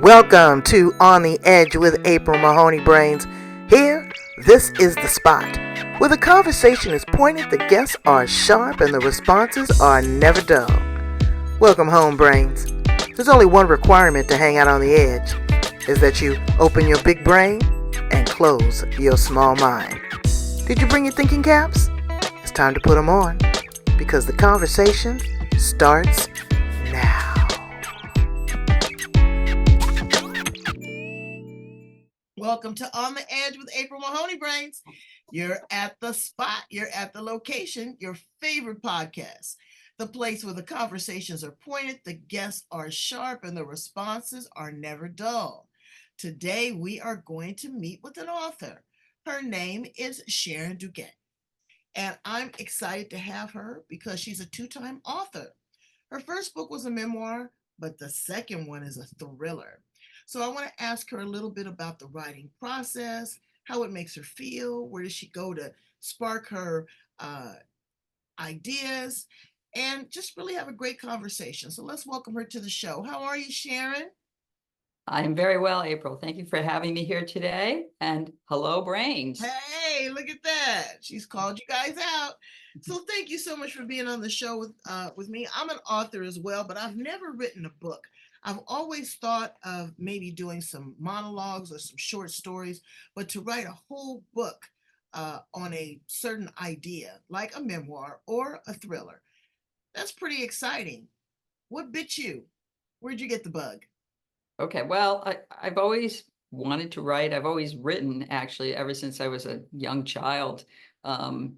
Welcome to On the Edge with April Mahoney Brains. Here, this is the spot where the conversation is pointed, the guests are sharp, and the responses are never dull. Welcome home, Brains. There's only one requirement to hang out on the edge, is that you open your big brain and close your small mind. Did you bring your thinking caps? It's time to put them on, because the conversation starts now. Welcome to On the Edge with April Mahoney Brains. You're at the spot, you're at the location, your favorite podcast, the place where the conversations are pointed, the guests are sharp, and the responses are never dull. Today, we are going to meet with an author. Her name is Sharon Dukett, and I'm excited to have her because she's a two-time author. Her first book was a memoir, but the second one is a thriller. So I want to ask her a little bit about the writing process, how it makes her feel, where does she go to spark her ideas, and just really have a great conversation. So let's welcome her to the show. How are you, Sharon? I'm very well, April. Thank you for having me here today. And hello, Brains. Hey, look at that. She's called you guys out. So thank you so much for being on the show with me. I'm an author as well, but I've never written a book. I've always thought of maybe doing some monologues or some short stories, but to write a whole book on a certain idea, like a memoir or a thriller, that's pretty exciting. What bit you? Where'd you get the bug? Okay, well, I've always wanted to write. I've always written, actually, ever since I was a young child. Um,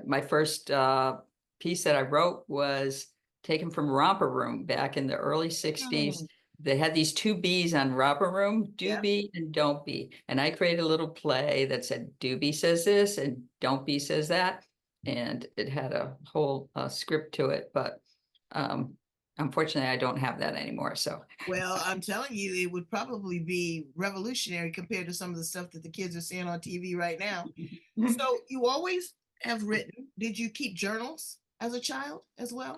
my first piece that I wrote was taken from Romper Room back in the early 60s. Hmm. They had these two B's on Romper Room, do Yeah. be and don't be. And I created a little play that said, do be says this and don't be says that. And it had a whole script to it. But um, unfortunately, I don't have that anymore. So Well, I'm telling you, it would probably be revolutionary compared to some of the stuff that the kids are seeing on TV right now. So you always have written. Did you keep journals as a child as well?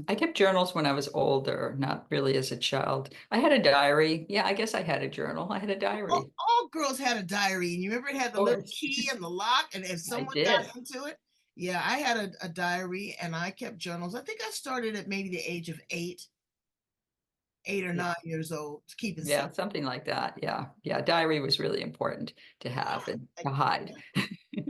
I kept journals when I was older, not really as a child. I had a diary. Yeah, I guess I had a journal. I had a diary. All girls had a diary, and you remember it had Of the little course. key and the lock, and if I someone got did. into it, yeah, I had a diary and I kept journals. I think I started at maybe the age of 8 or 9 years old, keeping Yeah, secrets. something like that. Yeah. Yeah. Diary was really important to have and to hide.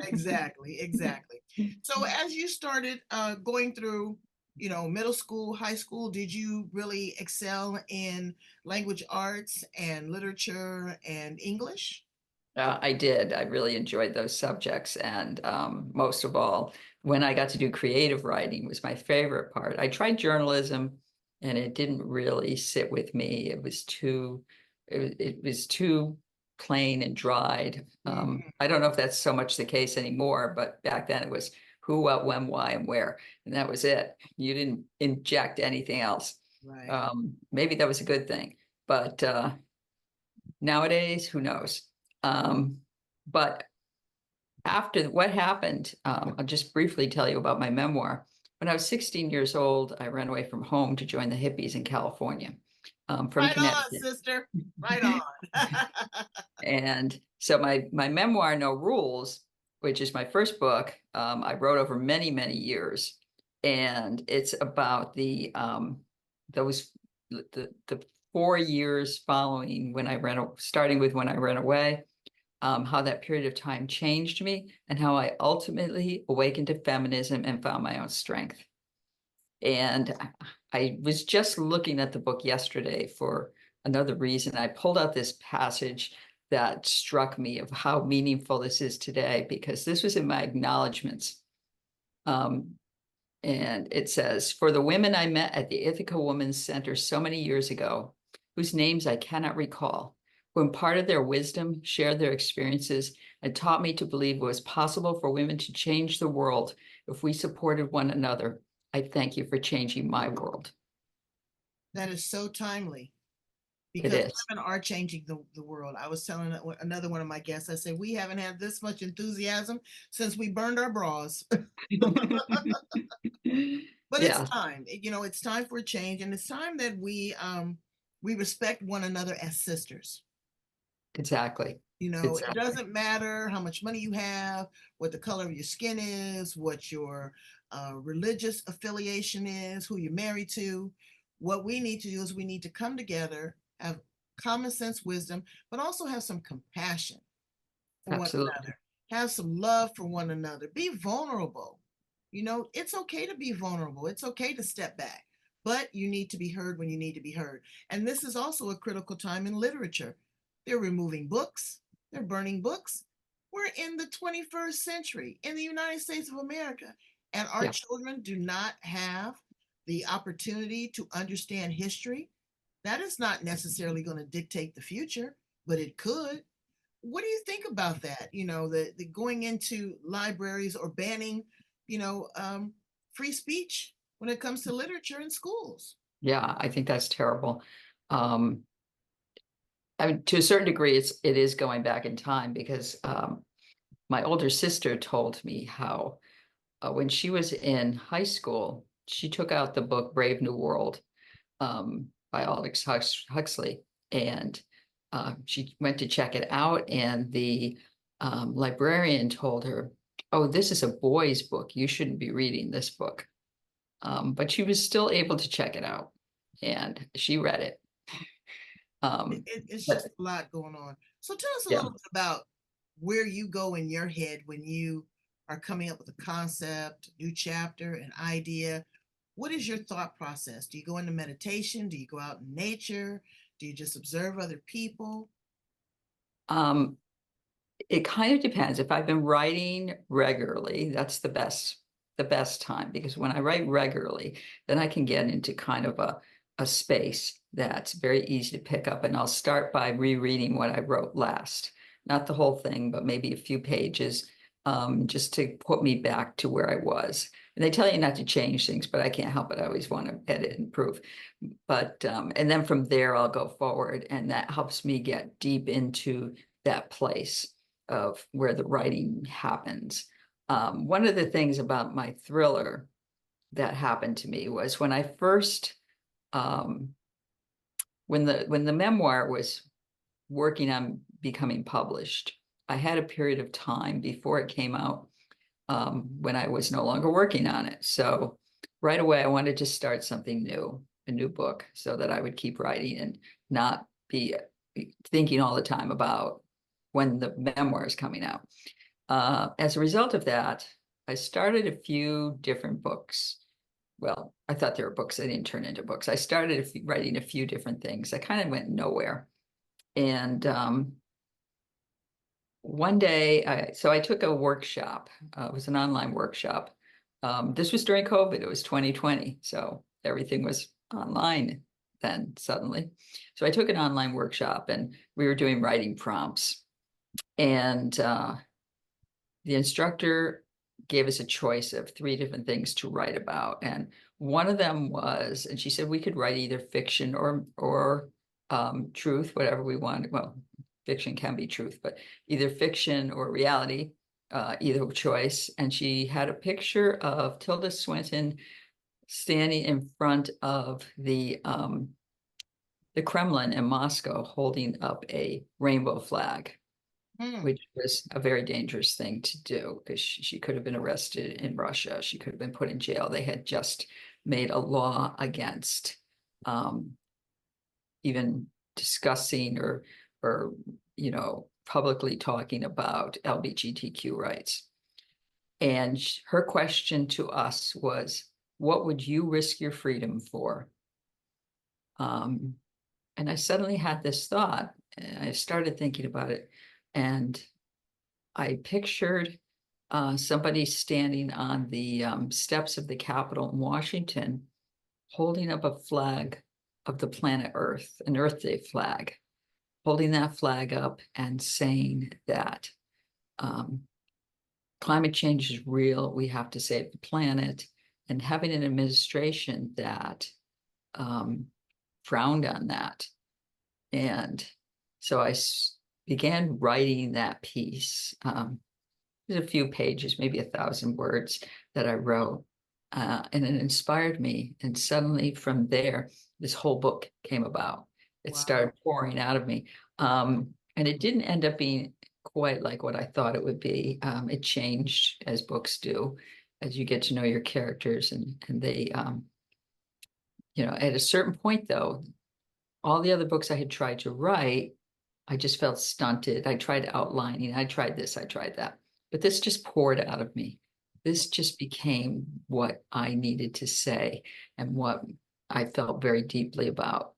Exactly, exactly. So as you started going through, middle school, high school, did you really excel in language arts and literature and English? I did. I really enjoyed those subjects. And most of all, when I got to do creative writing was my favorite part. I tried journalism and it didn't really sit with me. It was too plain and dried. Mhm. I don't know if that's so much the case anymore, but back then it was who, what, when, why, and where. And that was it. You didn't inject anything else. Right. Maybe that was a good thing. But nowadays, who knows? Um, but after what happened, I'll just briefly tell you about my memoir. When I was 16 years old, I ran away from home to join the hippies in California, from Right on, Connecticut. sister. Right on. And so my memoir, No Rules, which is my first book, I wrote over many, many years. And it's about those the 4 years following when I starting with when I ran away, how that period of time changed me and how I ultimately awakened to feminism and found my own strength. And I was just looking at the book yesterday for another reason. I pulled out this passage that struck me of how meaningful this is today, because this was in my acknowledgments. Um, and it says, for the women I met at the Ithaca Women's Center so many years ago, whose names I cannot recall, who imparted their wisdom, shared their experiences, and taught me to believe it was possible for women to change the world if we supported one another. I thank you for changing my world. That is so timely It because is. women are changing the world. I was telling another one of my guests, I said, we haven't had this much enthusiasm since we burned our bras. But it's Yeah. time. It's time for a change, and it's time that we we respect one another as sisters. Exactly. You know, it Exactly. doesn't matter how much money you have, what the color of your skin is, what your religious affiliation is, who you're married to. What we need to do is we need to come together, have common sense wisdom, but also have some compassion for one Absolutely. another, have some love for one another, be vulnerable. You know, it's okay to be vulnerable, it's okay to step back, but you need to be heard when you need to be heard. And this is also a critical time in literature. They're removing books, they're burning books. We're in the 21st century in the United States of America, and our Yeah. children do not have the opportunity to understand history. That is not necessarily going to dictate the future, but it could. What do you think about that? You know, the going into libraries or banning, you know, free speech when it comes to literature in schools. Yeah, I think that's terrible. Um, I mean, to a certain degree, it is going back in time because my older sister told me how when she was in high school, she took out the book Brave New World by Aldous Huxley, and she went to check it out, and the librarian told her, "Oh, this is a boy's book. You shouldn't be reading this book." But she was still able to check it out, and she read it. It's just But a lot going on. So tell us a yeah. little bit about where you go in your head when you are coming up with a concept, a new chapter, an idea. What is your thought process? Do you go into meditation? Do you go out in nature? Do you just observe other people? Um, it kind of depends. If I've been writing regularly, that's the best time because when I write regularly, then I can get into kind of a space that's very easy to pick up. And I'll start by rereading what I wrote last, not the whole thing, but maybe a few pages, just to put me back to where I was. And they tell you not to change things, but I can't help it. I always want to edit and improve. But and then from there I'll go forward, and that helps me get deep into that place of where the writing happens. One of the things about my thriller that happened to me was when I first, um, when the memoir was working on becoming published, I had a period of time before it came out when I was no longer working on it. So right away, I wanted to start something new, a new book, so that I would keep writing and not be thinking all the time about when the memoir is coming out. As a result of that, I started a few different books. Well, I thought they were books. They didn't turn into books. I started writing a few different things. I kind of went nowhere. And one day, so I took a workshop. It was an online workshop. This was during COVID. It was 2020. So everything was online then suddenly. So I took an online workshop and we were doing writing prompts. And the instructor gave us a choice of three different things to write about. And one of them was, and she said we could write either fiction or truth, whatever we wanted. Well, fiction can be truth, but either fiction or reality, either choice. And she had a picture of Tilda Swinton standing in front of the Kremlin in Moscow holding up a rainbow flag, Hmm. which was a very dangerous thing to do because she could have been arrested in Russia. She could have been put in jail. They had just made a law against um, even discussing or publicly talking about LGBTQ rights. And her question to us was, "What would you risk your freedom for?" Um, and I suddenly had this thought, and I started thinking about it, and I pictured somebody standing on the steps of the Capitol in Washington, holding up a flag of the planet Earth, an Earth Day flag, holding that flag up and saying that um, climate change is real. We have to save the planet, and having an administration that um, frowned on that. And so began writing that piece. There's a few pages, maybe 1,000 words that I wrote. And it inspired me. And suddenly from there, this whole book came about. it Wow. started pouring out of me. And it didn't end up being quite like what I thought it would be. It changed as books do, as you get to know your characters and they, at a certain point though, all the other books I had tried to write, I just felt stunted. I tried outlining, I tried this, I tried that, but this just poured out of me. This just became what I needed to say and what I felt very deeply about.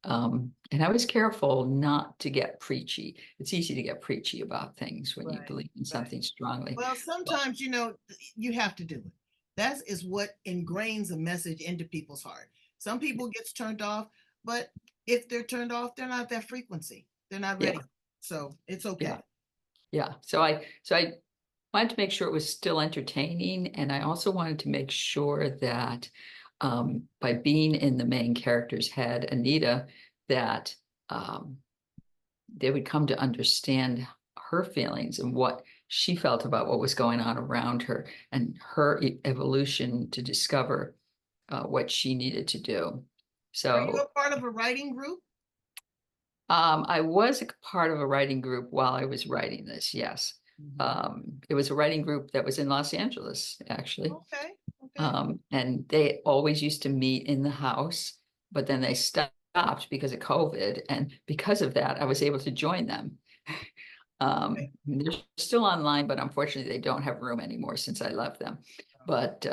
And I was careful not to get preachy. It's easy to get preachy about things when you Right, believe in right. something strongly. Well, But sometimes, you have to do it. That is what ingrains a message into people's heart. Some people gets turned off, but if they're turned off, they're not that frequency. They're not yeah, ready. So it's okay. yeah, yeah. So I wanted to make sure it was still entertaining, and I also wanted to make sure that by being in the main character's head, Anita, that um, they would come to understand her feelings and what she felt about what was going on around her and her evolution to discover what she needed to do. Were you So a part of a writing group? I was a part of a writing group while I was writing this, yes. Mhm. It was a writing group that was in Los Angeles, actually. Okay, okay. And they always used to meet in the house, but then they stopped because of COVID. And because of that, I was able to join them. They're still online, but unfortunately, they don't have room anymore since I left them. But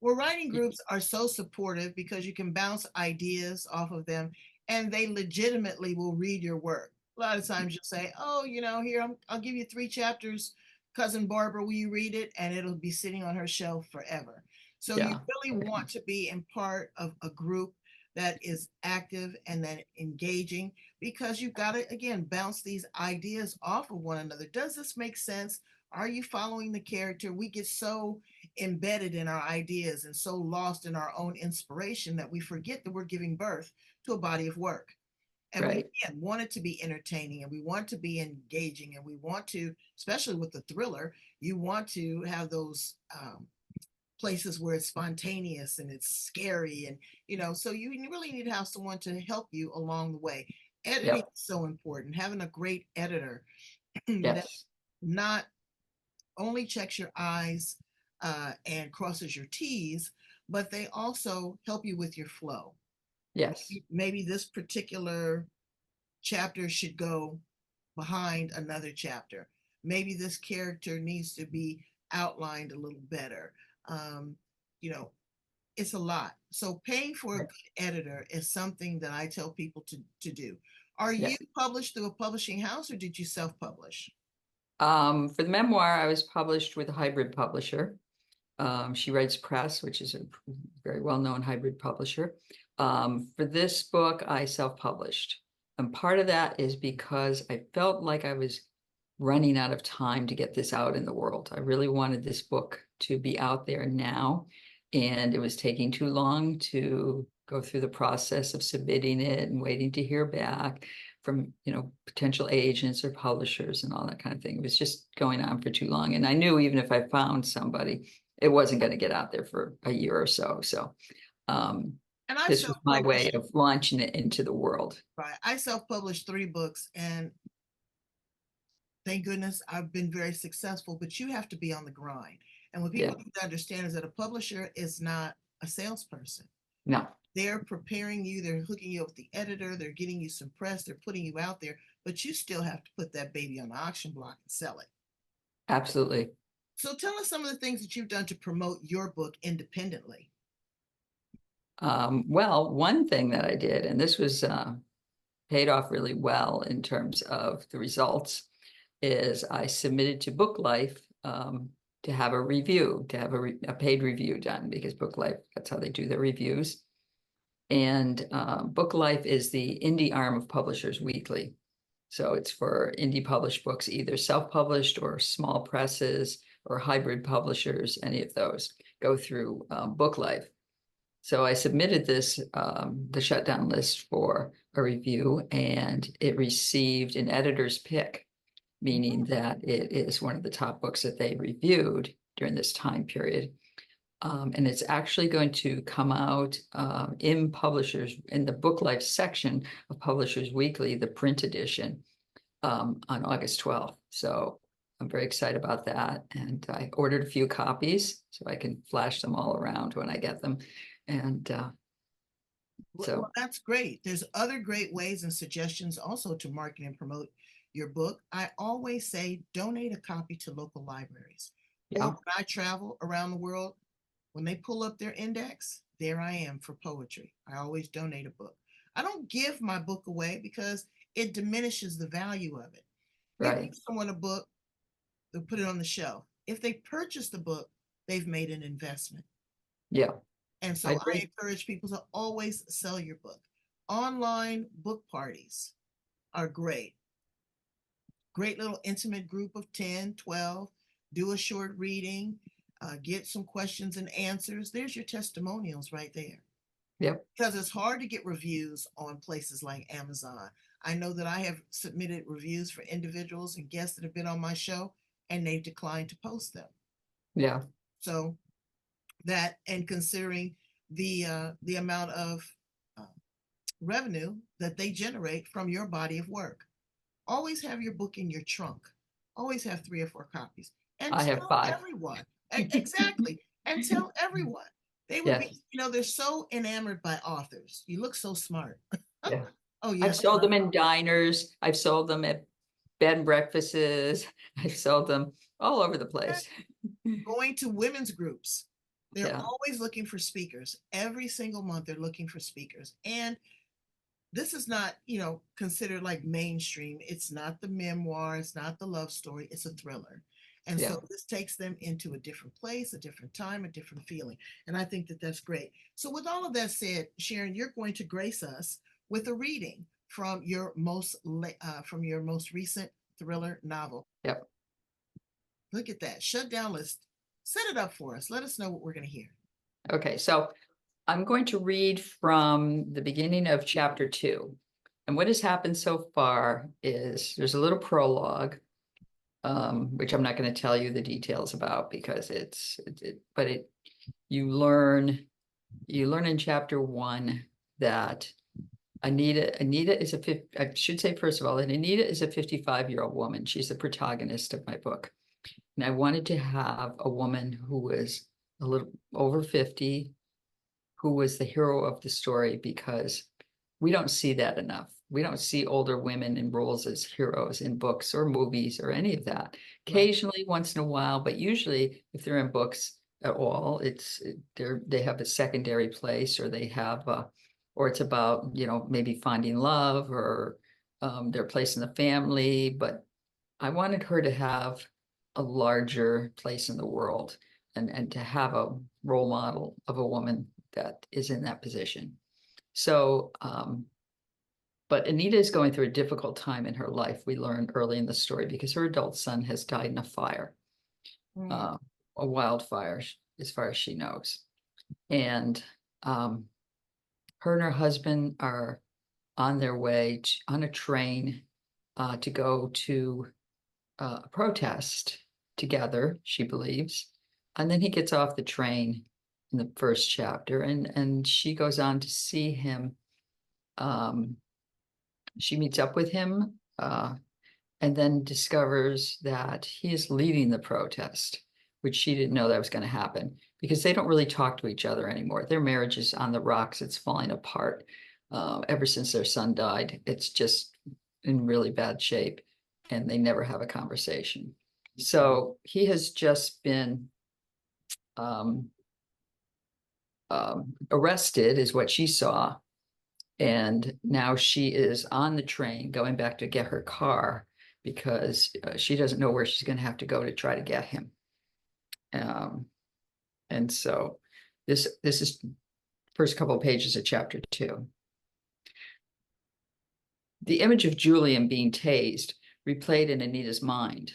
Well, writing groups are so supportive because you can bounce ideas off of them and they legitimately will read your work. A lot of times you'll say, oh, here, I'll give you 3 chapters. Cousin Barbara, will you read it? And it'll be sitting on her shelf forever. So you yeah, really want to be in part of a group that is active and then engaging because you've got to, again, bounce these ideas off of one another. Does this make sense? Are you following the character? We get so embedded in our ideas and so lost in our own inspiration that we forget that we're giving birth to a body of work. And we right, again, want it to be entertaining and we want to be engaging and we want to, especially with the thriller, you want to have those places where it's spontaneous and it's scary. And, so you really need to have someone to help you along the way. Editing yep, is so important. Having a great editor that yes, not only checks your I's and crosses your T's, but they also help you with your flow. yes, Maybe this particular chapter should go behind another chapter. Maybe this character needs to be outlined a little better. Um, you know, it's a lot. So paying for a right, good editor is something that I tell people to do. Are yeah. you published through a publishing house or did you self-publish? For the memoir, I was published with a hybrid publisher. She Writes Press, which is a very well-known hybrid publisher. For this book, I self-published. And part of that is because I felt like I was running out of time to get this out in the world. I really wanted this book to be out there now, and it was taking too long to go through the process of submitting it and waiting to hear back from, potential agents or publishers and all that kind of thing. It was just going on for too long. And I knew even if I found somebody, it wasn't going to get out there for a year or so. So um, And I this was my way self-published, of launching it into the world. right? I self-published 3 books and thank goodness I've been very successful, but you have to be on the grind. And what Yeah. people need to understand is that a publisher is not a salesperson. No, They're preparing you, they're hooking you up with the editor, they're getting you some press, they're putting you out there, but you still have to put that baby on the auction block and sell it. absolutely. So tell us some of the things that you've done to promote your book independently. Well, one thing that I did, and this was paid off really well in terms of the results, is I submitted to Book Life to have a review, to have a paid review done because Book Life, that's how they do their reviews. And Book Life is the indie arm of Publishers Weekly. So it's for indie published books, either self-published or small presses or hybrid publishers, any of those go through Book Life. So I submitted this, the shutdown list for a review, and it received an editor's pick, meaning that it is one of the top books that they reviewed during this time period. And it's actually going to come out in the Book Life section of Publishers Weekly, the print edition, on August 12th. So I'm very excited about that. And I ordered a few copies so I can flash them all around when I get them. And Well, that's great. There's other great ways and suggestions also to market and promote your book. I always say donate a copy to local libraries. Or yeah, when I travel around the world, when they pull up their index, there I am for poetry. I always donate a book. I don't give my book away because it diminishes the value of it. You right. give someone a book, they'll put it on the shelf. If they purchase the book, they've made an investment. Yeah, And I so I agree. encourage people to always sell your book. Online book parties are great. Great little intimate group of 10, 12, do a short reading, get some questions and answers. There's your testimonials right there. Yep. Because it's hard to get reviews on places like Amazon. I know that I have submitted reviews for individuals and guests that have been on my show, and they've declined to post them. Yeah. So that, and considering the amount of uh, revenue that they generate from your body of work, always have your book in your trunk. Always have 3 or 4 copies, and I have tell 5. everyone. Exactly, and tell everyone. They would Yes. be, they're so enamored by authors. You look so smart. Yeah. Oh I've yes, I sold love them in diners. I've sold them at bed and breakfasts. I've sold them all over the it. place. Going to women's groups. They're Yeah. always looking for speakers. Every single month, they're looking for speakers, and this is not, considered like mainstream. It's not the memoir, it's not the love story, it's a thriller. And Yeah. so this takes them into a different place, a different time, a different feeling. And I think that that's great. So, with all of that said, Sharon, you're going to grace us with a reading from from your most recent thriller novel. Yep. Look at that shutdown list. Set it up for us. Let us know what we're going to hear. Okay. So I'm going to read from the beginning of chapter 2. And what has happened so far is there's a little prologue, which I'm not going to tell you the details about because you learn in chapter 1 that Anita is I should say, first of all, that Anita is a 55-year-old woman. She's the protagonist of my book. And I wanted to have a woman who was a little over 50, who was the hero of the story, because we don't see that enough. We don't see older women in roles as heroes in books or movies or any of that. Right. Occasionally, once in a while, but usually, if they're in books at all, they have a secondary place, or they have or it's about maybe finding love, or their place in the family. But I wanted her to have a larger place in the world, and to have a role model of a woman that is in that position. So, but Anita is going through a difficult time in her life, we learn early in the story, because her adult son has died in a fire, Mm. uh, a wildfire, as far as she knows. And her and her husband are on their way on a train to go to a protest together, she believes. And then he gets off the train in the first chapter, and she goes on to see him. She meets up with him, and then discovers that he is leading the protest, which she didn't know that was going to happen, because they don't really talk to each other anymore. Their marriage is on the rocks. It's falling apart. Ever since their son died, it's just in really bad shape, and they never have a conversation. So he has just been um, arrested, is what she saw. And now she is on the train going back to get her car, because she doesn't know where she's going to have to go to try to get him. And so this is first couple of pages of chapter 2. The image of Julian being tased replayed in Anita's mind.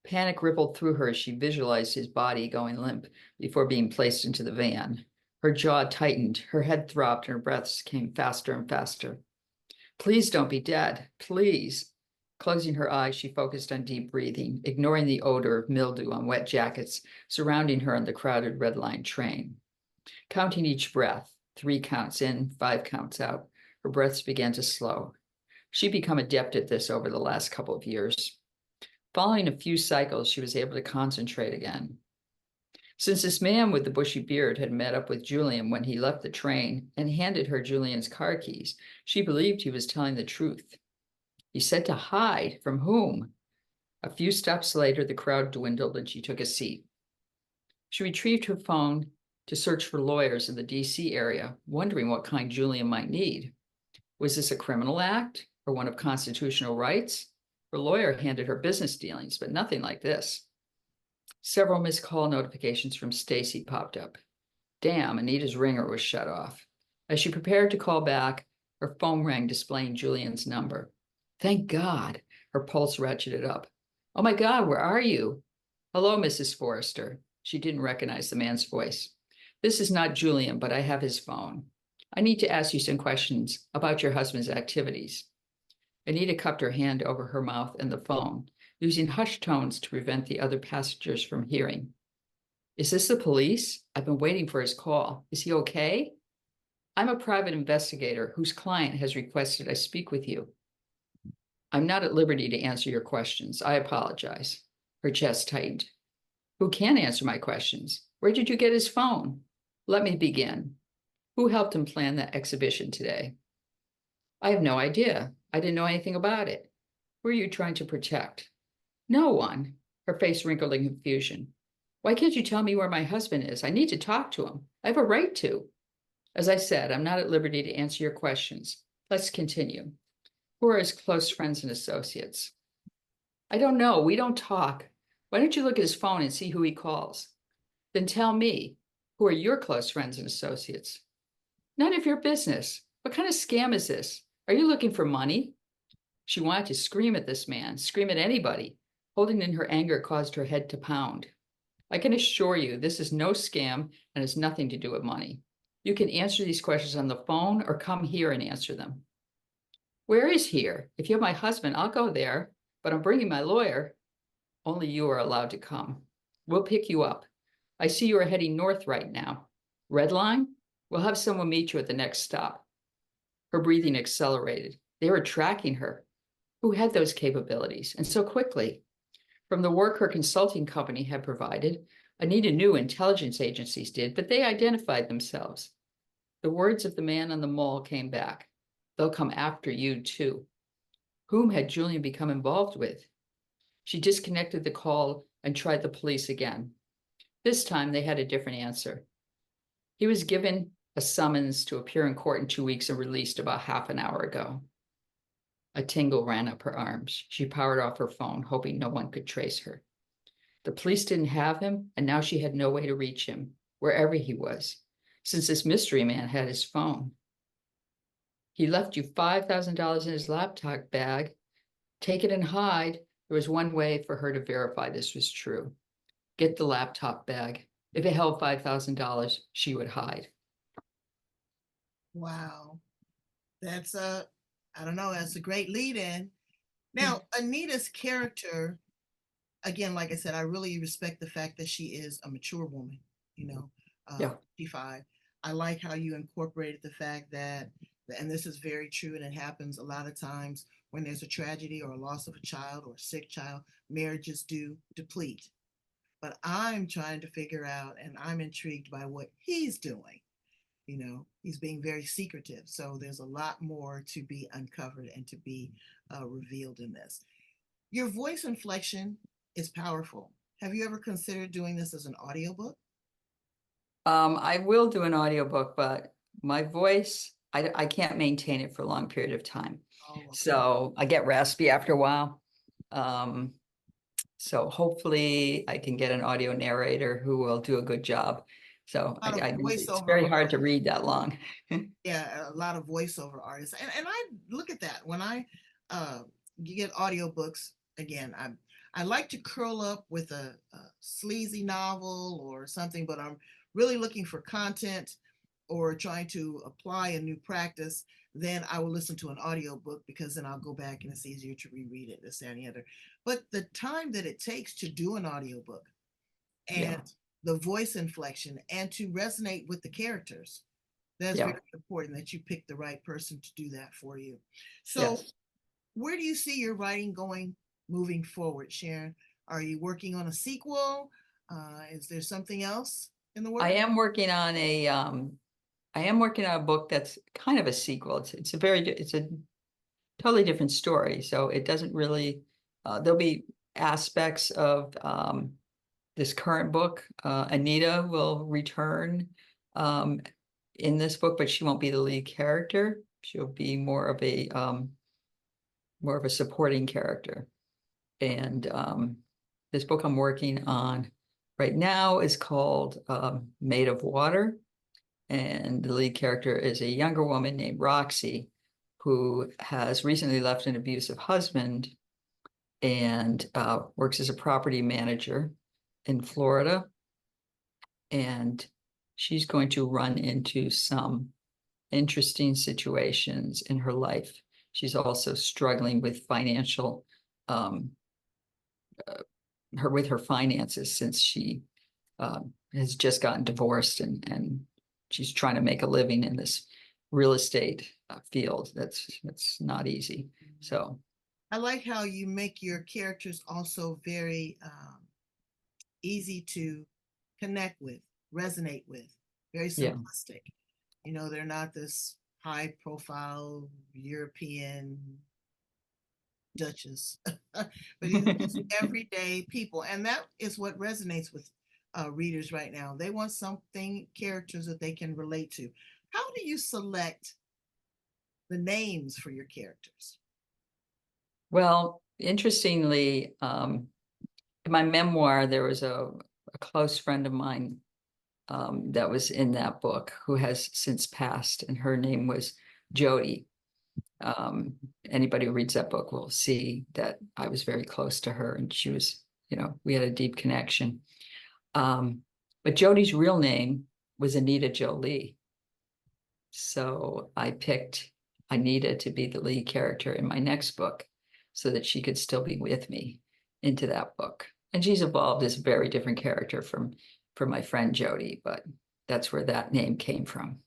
Panic rippled through her as she visualized his body going limp before being placed into the van. Her jaw tightened, her head throbbed, and her breaths came faster and faster. Please don't be dead. Please. Closing her eyes, she focused on deep breathing, ignoring the odor of mildew on wet jackets surrounding her on the crowded Red Line train. Counting each breath, 3 counts in, 5 counts out, her breaths began to slow. She'd become adept at this over the last couple of years. Following a few cycles, she was able to concentrate again. Since this man with the bushy beard had met up with Julian when he left the train and handed her Julian's car keys, she believed he was telling the truth. He said to hide from whom? A few steps later, the crowd dwindled and she took a seat. She retrieved her phone to search for lawyers in the DC area, wondering what kind Julian might need. Was this a criminal act or one of constitutional rights? Her lawyer handed her business dealings, but nothing like this. Several missed call notifications from Stacy popped up. Damn, Anita's ringer was shut off. As she prepared to call back, her phone rang, displaying Julian's number. Thank God. Her pulse ratcheted up. Oh my God, where are you? Hello, Mrs. Forrester. She didn't recognize the man's voice. This is not Julian, but I have his phone. I need to ask you some questions about your husband's activities. Anita cupped her hand over her mouth and the phone, using hushed tones to prevent the other passengers from hearing. Is this the police? I've been waiting for his call. Is he okay? I'm a private investigator whose client has requested I speak with you. I'm not at liberty to answer your questions. I apologize. Her chest tightened. Who can answer my questions? Where did you get his phone? Let me begin. Who helped him plan that exhibition today? I have no idea. I didn't know anything about it. Who are you trying to protect? No one. Her face wrinkled in confusion. Why can't you tell me where my husband is? I need to talk to him. I have a right to. As I said, I'm not at liberty to answer your questions. Let's continue. Who are his close friends and associates? I don't know. We don't talk. Why don't you look at his phone and see who he calls? Then tell me, who are your close friends and associates? None of your business. What kind of scam is this? Are you looking for money? She wanted to scream at this man, scream at anybody. Holding in her anger caused her head to pound. I can assure you this is no scam and has nothing to do with money. You can answer these questions on the phone or come here and answer them. Where is here? If you have my husband, I'll go there, but I'm bringing my lawyer. Only you are allowed to come. We'll pick you up. I see you are heading north right now. Red Line? We'll have someone meet you at the next stop. Her breathing accelerated. They were tracking her. Who had those capabilities, and so quickly? From the work her consulting company had provided, Anita knew intelligence agencies did, but they identified themselves. The words of the man on the mall came back. They'll come after you, too. Whom had Julian become involved with? She disconnected the call and tried the police again. This time, they had a different answer. He was given a summons to appear in court in 2 weeks and released about half an hour ago. A tingle ran up her arms. She powered off her phone, hoping no one could trace her. The police didn't have him, and now she had no way to reach him, wherever he was, since this mystery man had his phone. He left you $5,000 in his laptop bag. Take it and hide. There was one way for her to verify this was true. Get the laptop bag. If it held $5,000, she would hide. Wow. That's I don't know, that's a great lead in. Now, Anita's character, again, like I said, I really respect the fact that she is a mature woman, you know, Yeah. 55. I like how you incorporated the fact that, and this is very true, and it happens a lot of times when there's a tragedy or a loss of a child or a sick child, marriages do deplete. But I'm trying to figure out, and I'm intrigued by what he's doing. You know, he's being very secretive. So there's a lot more to be uncovered and to be revealed in this. Your voice inflection is powerful. Have you ever considered doing this as an audiobook? I will do an audiobook, but my voice, I can't maintain it for a long period of time. Oh, okay. So I get raspy after a while. So hopefully I can get an audio narrator who will do a good job. So it's very hard to read that long. Yeah, a lot of voiceover artists. And I look at that when I get audiobooks. Again, I like to curl up with a sleazy novel or something, but I'm really looking for content or trying to apply a new practice. then I will listen to an audiobook because then I'll go back and it's easier to reread it, this, that, and the other. But the time that it takes to do an audiobook and Yeah. the voice inflection and to resonate with the characters, that's Yeah. very important that you pick the right person to do that for you. So, Yes. where do you see your writing going moving forward, Sharon? Are you working on a sequel? Is there something else in the I works? am working on a book that's kind of a sequel. It's a totally different story. So it doesn't really, there'll be aspects of this current book. Anita will return in this book, but she won't be the lead character. She'll be more of a supporting character. And this book I'm working on right now is called Made of Water. And the lead character is a younger woman named Roxy, who has recently left an abusive husband and works as a property manager in Florida. And she's going to run into some interesting situations in her life. She's also struggling with financial, um, her finances since she has just gotten divorced and she's trying to make a living in this real estate field. That's not easy. So I like how you make your characters also very easy to connect with, resonate with, very yeah, simplistic. You know, they're not this high profile European duchess, but these are just everyday people. And that is what resonates with readers right now. They want something, characters that they can relate to. How do you select the names for your characters? well, interestingly, in my memoir, there was a close friend of mine that was in that book who has since passed, and her name was Jody. Anybody who reads that book will see that I was very close to her, and she was, we had a deep connection. But Jody's real name was Anita Jolie. So I picked Anita to be the lead character in my next book so that she could still be with me into that book. And she's evolved as a very different character from my friend Jody, but that's where that name came from.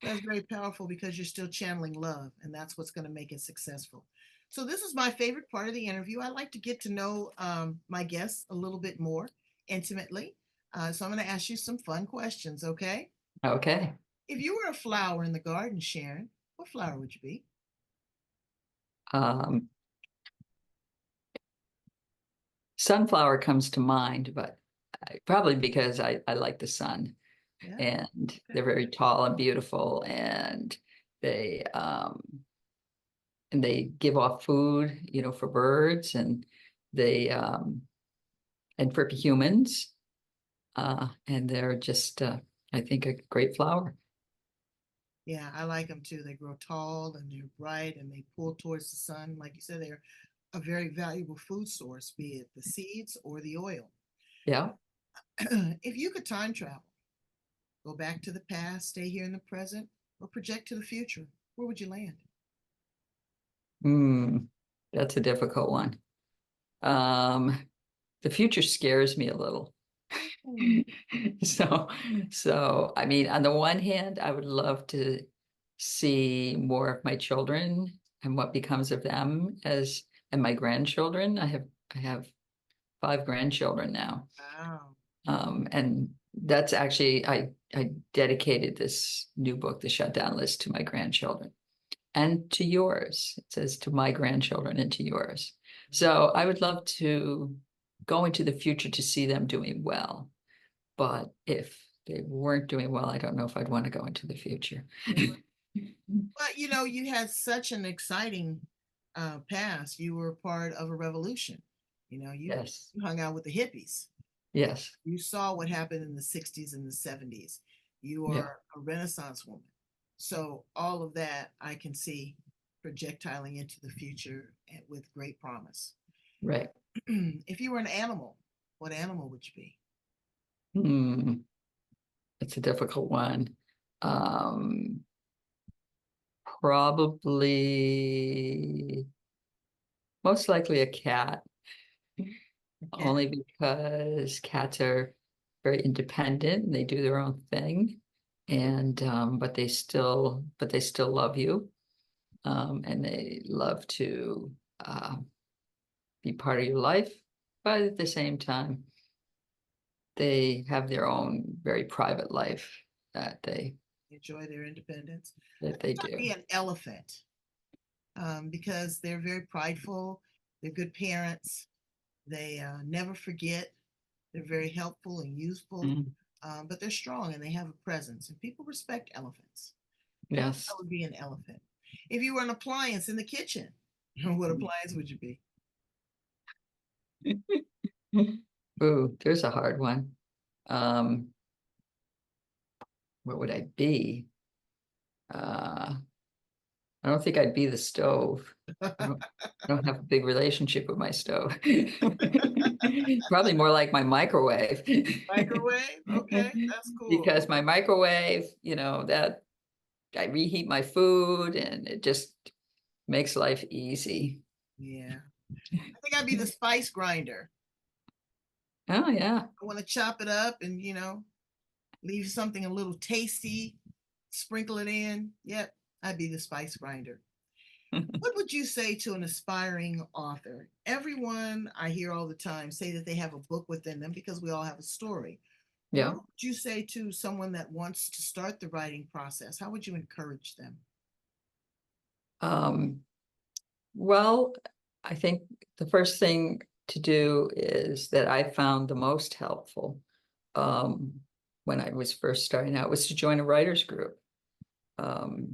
That's very powerful because you're still channeling love, and that's what's going to make it successful. So, this is my favorite part of the interview. I like to get to know my guests a little bit more intimately. So, I'm going to ask you some fun questions, okay? Okay. If you were a flower in the garden, Sharon, what flower would you be? Um, Sunflower comes to mind, but probably because I like the sun, Yeah. and Okay. they're very tall and beautiful, and they um, they give off food, for birds, and they and for humans, and they're just I think a great flower. Yeah, I like them too. They grow tall and they're bright and they pull towards the sun. Like you said, they're a very valuable food source, be it the seeds or the oil. Yeah. If you could time travel, go back to the past, stay here in the present, or project to the future, where would you land? That's a difficult one. Um, the future scares me a little. Hmm. So, so I mean, on the one hand, I would love to see more of my children and what becomes of them and my grandchildren. I have 5 grandchildren now. Wow. And that's actually I dedicated this new book, The Shutdown List, to my grandchildren and to yours. It says to my grandchildren and to yours. So I would love to go into the future to see them doing well. But if they weren't doing well, I don't know if I'd want to go into the future. But you know, you had such an exciting past. You were part of a revolution. You know, Yes. you hung out with the hippies. Yes. You saw what happened in the 60s and the 70s. You Yeah. are a Renaissance woman. So, all of that I can see projectiling into the future with great promise. Right. If you were an animal, what animal would you be? Hmm. It's a difficult one. Um, Probably most likely a cat, Okay. only because cats are very independent and they do their own thing. And but they still love you. And they love to be part of your life, but at the same time, they have their own very private life that Enjoy their independence. they Not do. be an elephant, because they're very prideful. They're good parents. They never forget. They're very helpful and useful, Mm, but they're strong and they have a presence. And people respect elephants. I yes. would be an elephant. If you were an appliance in the kitchen, what appliance would you be? Ooh, there's a hard one. Um, what would I be? Uh, I don't think I'd be the stove. I don't have a big relationship with my stove. Probably more like my microwave. Microwave? Okay, that's cool. Because my microwave, that I reheat my food and it just makes life easy. Yeah. I think I'd be the spice grinder. Oh yeah. I want to chop it up and, leave something a little tasty, sprinkle it in. Yep, I'd be the spice grinder. What would you say to an aspiring author? Everyone I hear all the time say that they have a book within them because we all have a story. What Yeah. would you say to someone that wants to start the writing process? How would you encourage them? Um, well, I think the first thing to do is that I found the most helpful um, when I was first starting out was to join a writers group.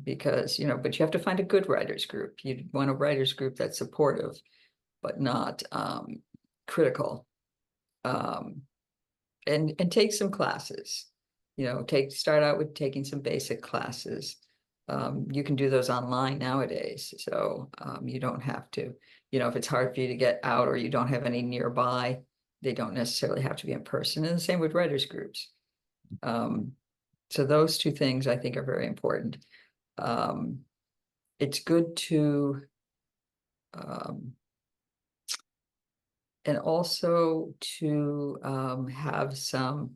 Because, but you have to find a good writers group. You want a writers group that's supportive, but not critical. Um, and take some classes. Start out with taking some basic classes. You can do those online nowadays, so you don't have to. If it's hard for you to get out or you don't have any nearby, they don't necessarily have to be in person. And the same with writers groups. Um, so those two things I think are very important. Um, it's good to um, and also to have some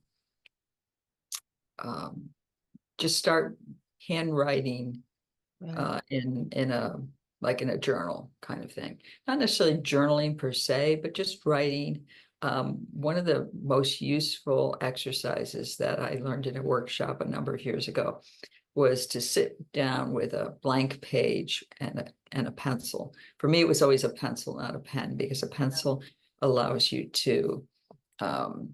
um, just start handwriting Right. in a like in a journal kind of thing. Not necessarily journaling per se, but just writing. One of the most useful exercises that I learned in a workshop a number of years ago was to sit down with a blank page and a pencil. For me, it was always a pencil, not a pen, because a pencil allows you to um,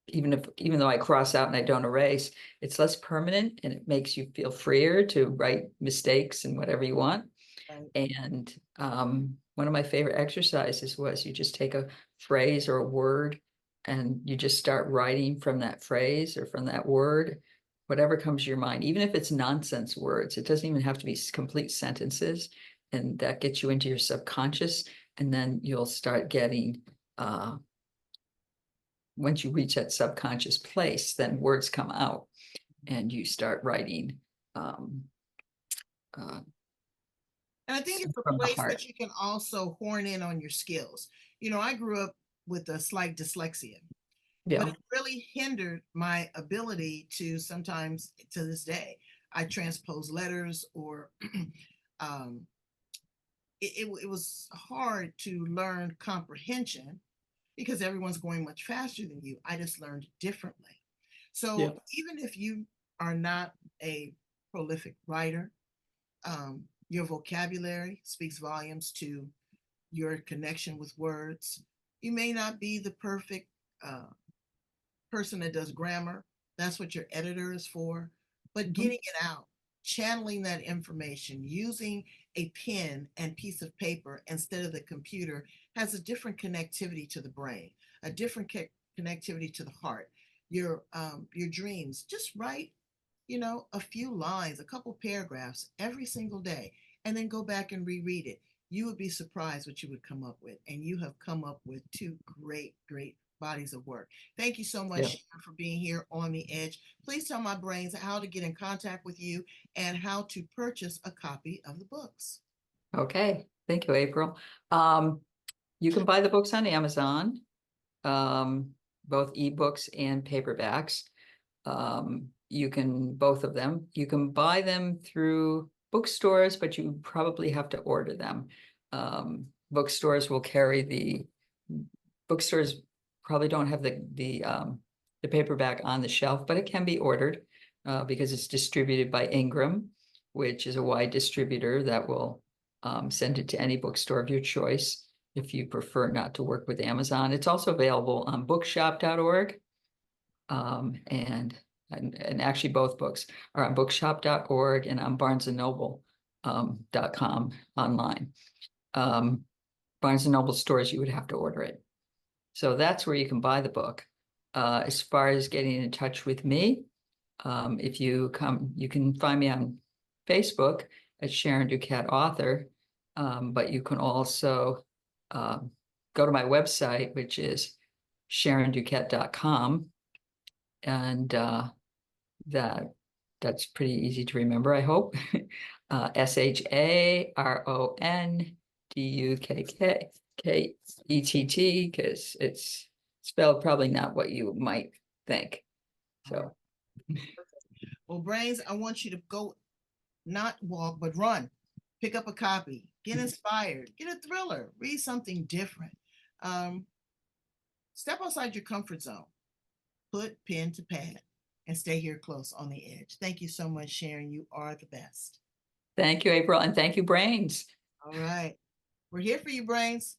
even though I cross out and I don't erase, it's less permanent and it makes you feel freer to write mistakes and whatever you want. Right. And one of my favorite exercises was you just take a phrase or a word and you just start writing from that phrase or from that word, whatever comes to your mind, even if it's nonsense words. It doesn't even have to be complete sentences. And that gets you into your subconscious. And then you'll start getting once you reach that subconscious place, then words come out and you start writing uh, And I think it's a from the place that heart. you can also horn in on your skills. I grew up with a slight dyslexia, but Yeah. it really hindered my ability to sometimes, to this day, I transpose letters or um, it was hard to learn comprehension because everyone's going much faster than you. I just learned differently. Yeah. So even if you are not a prolific writer, your vocabulary speaks volumes to your connection with words. You may not be the perfect uh, person that does grammar. That's what your editor is for. But Mhm. getting it out, channeling that information, using a pen and piece of paper instead of the computer has a different connectivity to the brain, a different connectivity to the heart. Your dreams. Just write, a few lines, a couple paragraphs every single day, and then go back and reread it. You would be surprised what you would come up with, and you have come up with two great, great bodies of work. Thank you so much, Yeah. Sharon, for being here on the Edge. Please tell my brains how to get in contact with you and how to purchase a copy of the books. Okay. Thank you, April. You can buy the books on Amazon, both ebooks and paperbacks. You can, both of them. You can buy them through bookstores, but you probably have to order them. Bookstores will carry bookstores probably don't have the paperback on the shelf, but it can be ordered because it's distributed by Ingram, which is a wide distributor that will send it to any bookstore of your choice if you prefer not to work with Amazon. It's also available on bookshop.org. And actually both books are on bookshop.org and on barnesandnoble.com online. Barnes and Noble stores, you would have to order it. So that's where you can buy the book. As far as getting in touch with me, if you can find me on Facebook at Sharon Dukett author, but you can also go to my website, which is sharondukett.com. And that's pretty easy to remember, I hope. SharonDukett, because it's spelled probably not what you might think. So, well, Brains, I want you to go, not walk, but run. Pick up a copy, get inspired, get a thriller, read something different. Step outside your comfort zone, put pen to pad, and stay here close on the edge. Thank you so much, Sharon. You are the best. thank you, April, and thank you, Brains. All right. We're here for you, Brains.